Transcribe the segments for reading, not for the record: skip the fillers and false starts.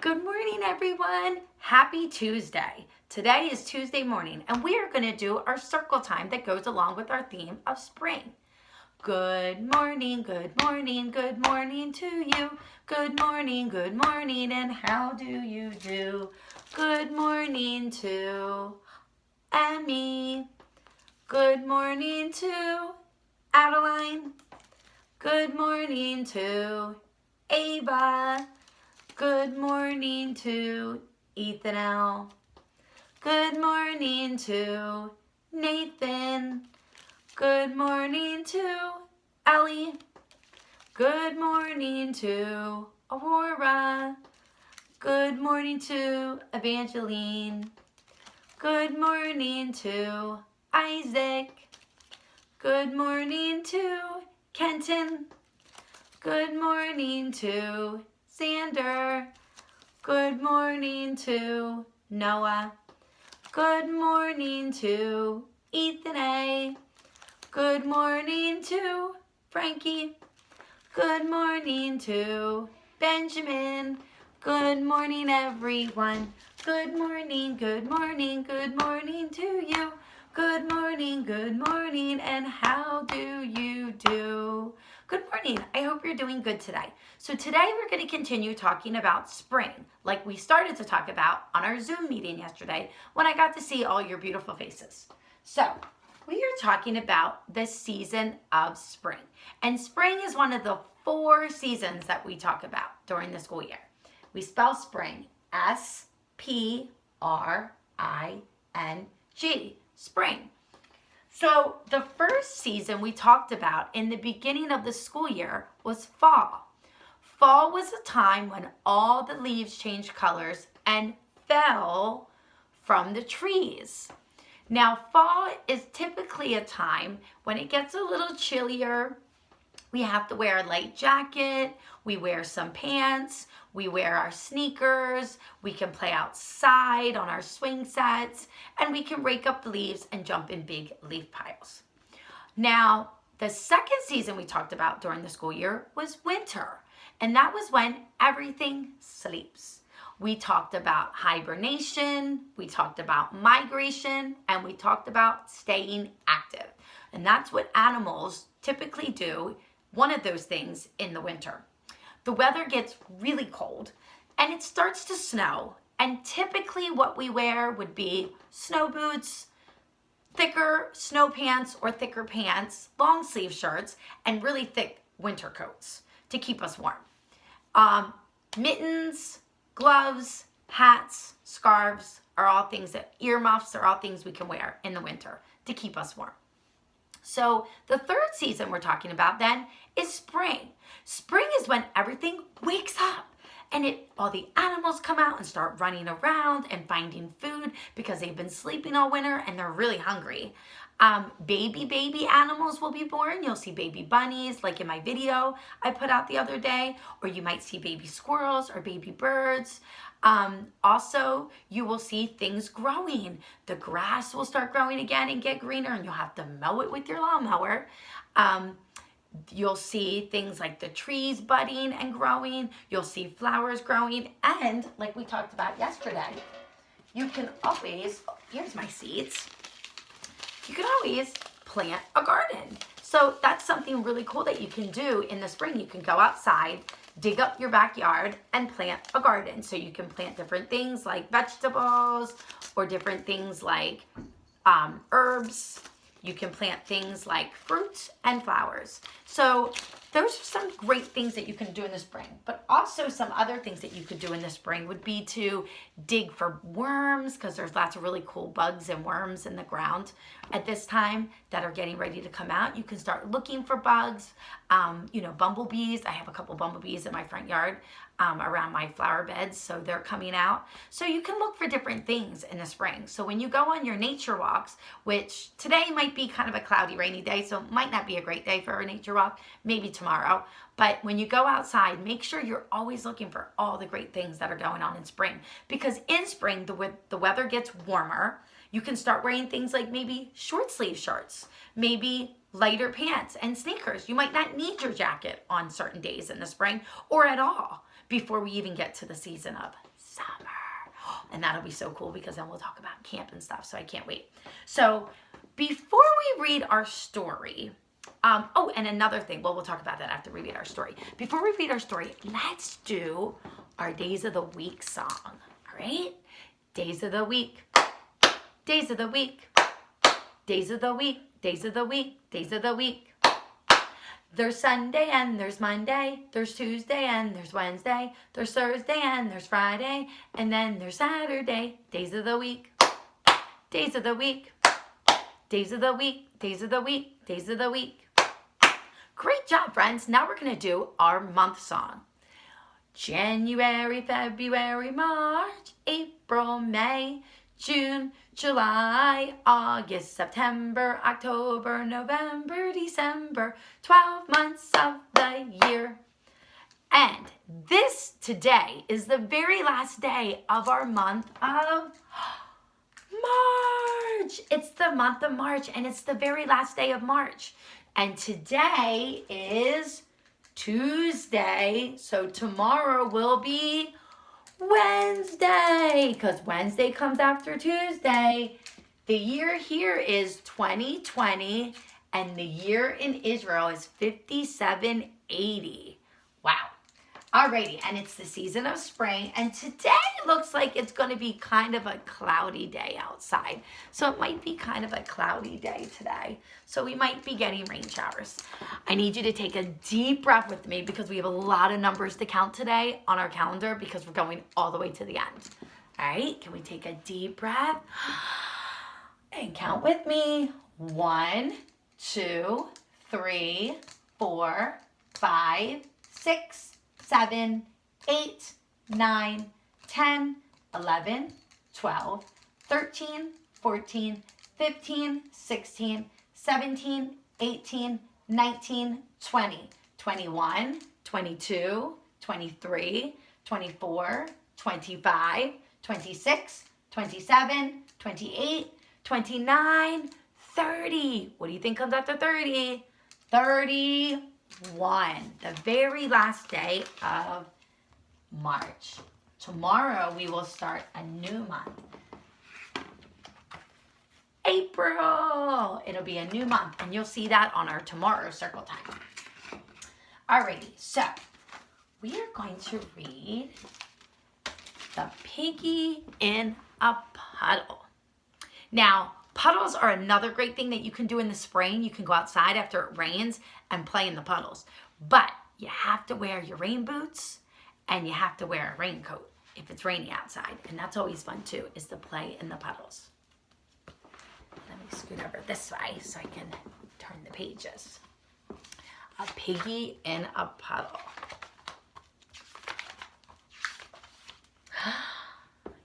Good morning, everyone. Happy Tuesday. Today is Tuesday morning, and we are going to do our circle time that goes along with our theme of spring. Good morning, good morning, good morning to you. Good morning, and how do you do? Good morning to Emmy. Good morning to Adeline. Good morning to Ava. Good morning to Ethan L. Good morning to Nathan. Good morning to Ellie. Good morning to Aurora. Good morning to Evangeline. Good morning to Isaac. Good morning to Kenton. Good morning to Xander. Good morning to Noah. Good morning to Ethan A. Good morning to Frankie. Good morning to Benjamin. Good morning, everyone. Good morning, good morning, good morning to you. Good morning, and how do you do? Good morning. I hope you're doing good today. So today we're going to continue talking about spring, like we started to talk about on our Zoom meeting yesterday when I got to see all your beautiful faces. So we are talking about the season of spring. And spring is one of the 4 seasons that we talk about during the school year. We spell spring S-P-R-I-N-G, spring. So the first season we talked about in the beginning of the school year was fall. Fall was a time when all the leaves changed colors and fell from the trees. Now, fall is typically a time when it gets a little chillier. We have to wear a light jacket, we wear some pants, we wear our sneakers, we can play outside on our swing sets, and we can rake up the leaves and jump in big leaf piles. Now, the second season we talked about during the school year was winter, and that was when everything sleeps. We talked about hibernation, we talked about migration, and we talked about staying active. And that's what animals typically do, one of those things in the winter. The weather gets really cold and it starts to snow. And typically what we wear would be snow boots, thicker snow pants or thicker pants, long sleeve shirts, and really thick winter coats to keep us warm. Mittens, gloves, hats, scarves are all things earmuffs are all things we can wear in the winter to keep us warm. So the third season we're talking about then is spring. Spring is when everything wakes up and all the animals come out and start running around and finding food because they've been sleeping all winter and they're really hungry. Baby animals will be born. You'll see baby bunnies like in my video I put out the other day, or you might see baby squirrels or baby birds. Also, you will see things growing. The grass will start growing again and get greener, and you'll have to mow it with your lawnmower. You'll see things like the trees budding and growing. You'll see flowers growing. And like we talked about yesterday, you can always, here's my seeds. You can always plant a garden. So that's something really cool that you can do in the spring. You can go outside, dig up your backyard, and plant a garden. So you can plant different things like vegetables or different things like herbs. You can plant things like fruits and flowers. So those are some great things that you can do in the spring. But also some other things that you could do in the spring would be to dig for worms, because there's lots of really cool bugs and worms in the ground at this time that are getting ready to come out. You can start looking for bugs, bumblebees. I have a couple bumblebees in my front yard around my flower beds, so they're coming out. So you can look for different things in the spring. So when you go on your nature walks, which today might be kind of a cloudy, rainy day, so it might not be a great day for a nature walk, maybe tomorrow. But when you go outside, make sure you're always looking for all the great things that are going on in spring. Because in spring, the weather gets warmer. You can start wearing things like maybe short sleeve shirts, maybe lighter pants and sneakers. You might not need your jacket on certain days in the spring or at all. before we even get to the season of summer. And that'll be so cool because then we'll talk about camp and stuff. So I can't wait. So before we read our story, oh, and another thing, well, we'll talk about that after we read our story. Before we read our story, let's do our Days of the Week song. All right? Days of the week. Days of the week. Days of the week. Days of the week. Days of the week. There's Sunday and there's Monday, there's Tuesday and there's Wednesday, there's Thursday and there's Friday, and then there's Saturday. Days of the week, days of the week, days of the week, days of the week, days of the week. Great job, friends. Now we're going to do our month song. January, February, March, April, May, June, July, August, September, October, November, December, 12 months of the year. And this today is the very last day of our month of March. It's the month of March and it's the very last day of March. And today is Tuesday, so tomorrow will be Wednesday, because Wednesday comes after Tuesday. The year here is 2020, and the year in Israel is 5780. Wow. Alrighty, and it's the season of spring, and today looks like it's going to be kind of a cloudy day outside. So it might be kind of a cloudy day today. So we might be getting rain showers. I need you to take a deep breath with me because we have a lot of numbers to count today on our calendar because we're going all the way to the end. All right, can we take a deep breath? And count with me. 1, 2, 3, 4, 5, 6, 7, 8, 9, 10, 11, 12, 13, 14, 15, 16, 17, 18, 19, 20, 21, 22, 23, 24, 25, 26, 27, 28, 29, 30. What do you think comes after 30? 31, the very last day of March. Tomorrow we will start a new month. April. It'll be a new month, and you'll see that on our tomorrow circle time. Alrighty, so we are going to read The Piggy in a Puddle. Now, puddles are another great thing that you can do in the spring. You can go outside after it rains and play in the puddles. But you have to wear your rain boots and you have to wear a raincoat if it's raining outside. And that's always fun too, is to play in the puddles. Let me scoot over this way so I can turn the pages. A Piggy in a Puddle.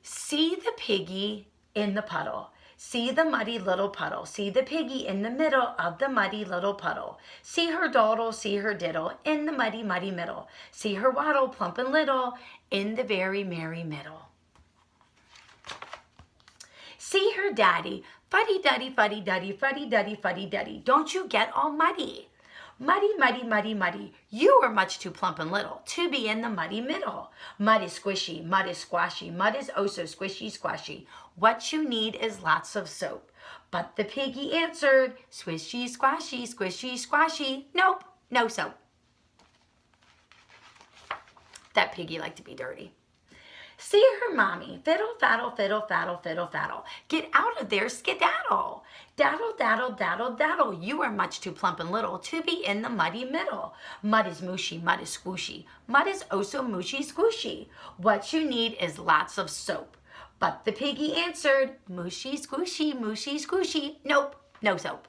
See the piggy in the puddle. See the muddy little puddle. See the piggy in the middle of the muddy little puddle. See her dawdle, see her diddle in the muddy, muddy middle. See her waddle, plump and little, in the very merry middle. See her daddy, fuddy-duddy, fuddy-duddy, fuddy-duddy, fuddy-duddy. Don't you get all muddy? Muddy, muddy, muddy, muddy. You are much too plump and little to be in the muddy middle. Mud is squishy, mud is squashy, mud is oh so squishy, squashy. What you need is lots of soap. But the piggy answered, squishy, squashy, squishy, squashy. Nope, no soap. That piggy liked to be dirty. See her mommy, fiddle, faddle, fiddle, faddle, fiddle, faddle. Get out of there, skedaddle. Daddle, daddle, daddle, daddle. You are much too plump and little to be in the muddy middle. Mud is mushy, mud is squishy. Mud is oh so mushy, squishy. What you need is lots of soap. But the piggy answered, mushy, squishy, mushy, squishy. Nope, no soap.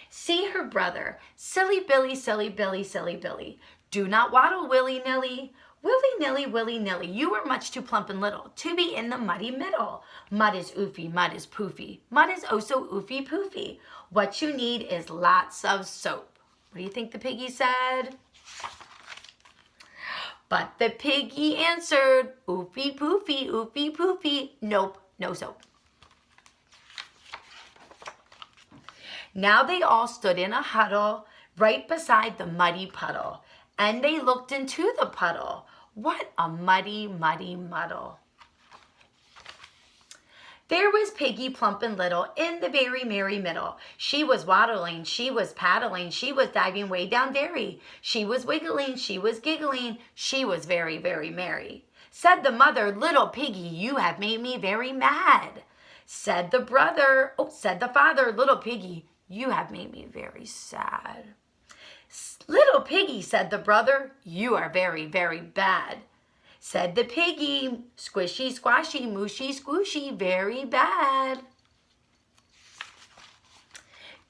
See her brother, silly Billy, silly Billy, silly Billy. Do not waddle willy-nilly. Willy-nilly, willy-nilly. You are much too plump and little to be in the muddy middle. Mud is oofy, mud is poofy. Mud is oh so oofy poofy. What you need is lots of soap. What do you think the piggy said? But the piggy answered, oofy poofy, oofy poofy. Nope, no soap. Now they all stood in a huddle right beside the muddy puddle. and they looked into the puddle. What a muddy, muddy muddle. There was Piggy, plump and little, in the very merry middle. She was waddling, she was paddling, she was diving way down dairy. She was wiggling, she was giggling, she was very, very merry. Said the mother, little Piggy, you have made me very mad. Said the father, little Piggy, you have made me very sad. Little Piggy, said the brother, you are very, very bad. Said the piggy, squishy, squashy, mushy, squishy, very bad.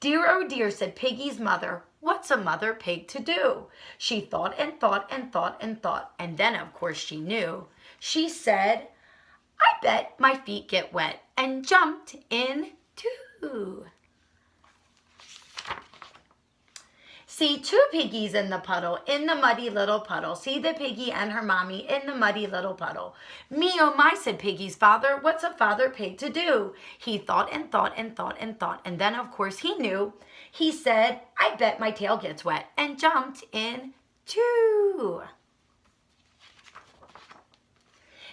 Dear, oh dear, said Piggy's mother, what's a mother pig to do? She thought and thought and thought and thought, and then of course she knew. She said, I bet my feet get wet, and jumped in too. See two piggies in the puddle, in the muddy little puddle. See the piggy and her mommy in the muddy little puddle. Me, oh my, said Piggy's father, what's a father pig to do? He thought and thought and thought and thought, and then of course he knew. He said, I bet my tail gets wet, and jumped in too.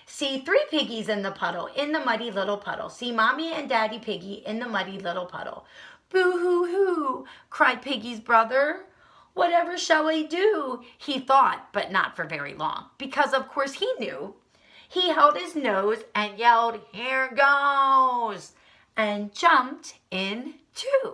See three piggies in the puddle, in the muddy little puddle. See mommy and daddy piggy in the muddy little puddle. Boo-hoo-hoo, cried Piggy's brother. Whatever shall I do? He thought, but not for very long, because of course he knew. He held his nose and yelled, here goes, and jumped in too.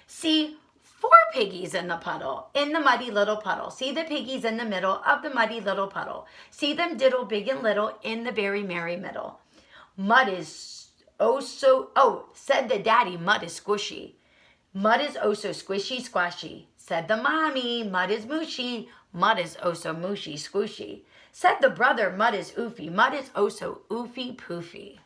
See four piggies in the puddle, in the muddy little puddle. See the piggies in the middle of the muddy little puddle. See them diddle big and little in the very merry middle. Mud is said the daddy, mud is squishy. Mud is oh so squishy, squashy. Said the mommy, mud is mushy. Mud is oh so mushy, squishy. Said the brother, mud is oofy. Mud is oh so oofy, poofy.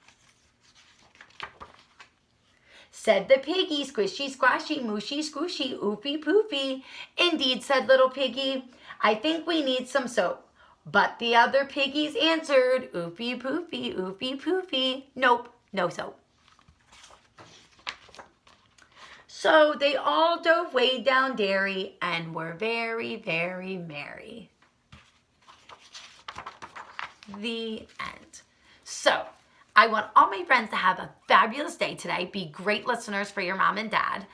Said the piggy, squishy, squashy, mushy, squishy, oofy, poofy. Indeed, said little piggy, I think we need some soap. But the other piggies answered, oofy, poofy, oofy, poofy. Nope, no soap. So they all dove way down dairy and were very, very merry. The end. So I want all my friends to have a fabulous day today. Be great listeners for your mom and dad.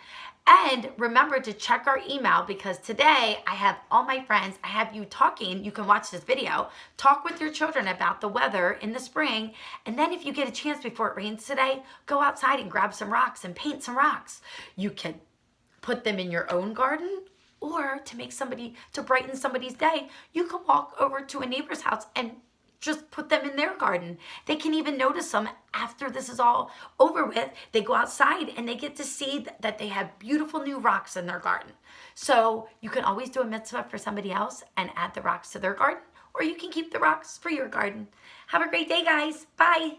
And remember to check our email, because today I have all my friends, I have you talking, you can watch this video, talk with your children about the weather in the spring. And then if you get a chance before it rains today, go outside and grab some rocks and paint some rocks. You can put them in your own garden, or to brighten somebody's day, you can walk over to a neighbor's house and just put them in their garden. They can even notice them after this is all over with. They go outside and they get to see that they have beautiful new rocks in their garden. So you can always do a mitzvah for somebody else and add the rocks to their garden, or you can keep the rocks for your garden. Have a great day, guys. Bye.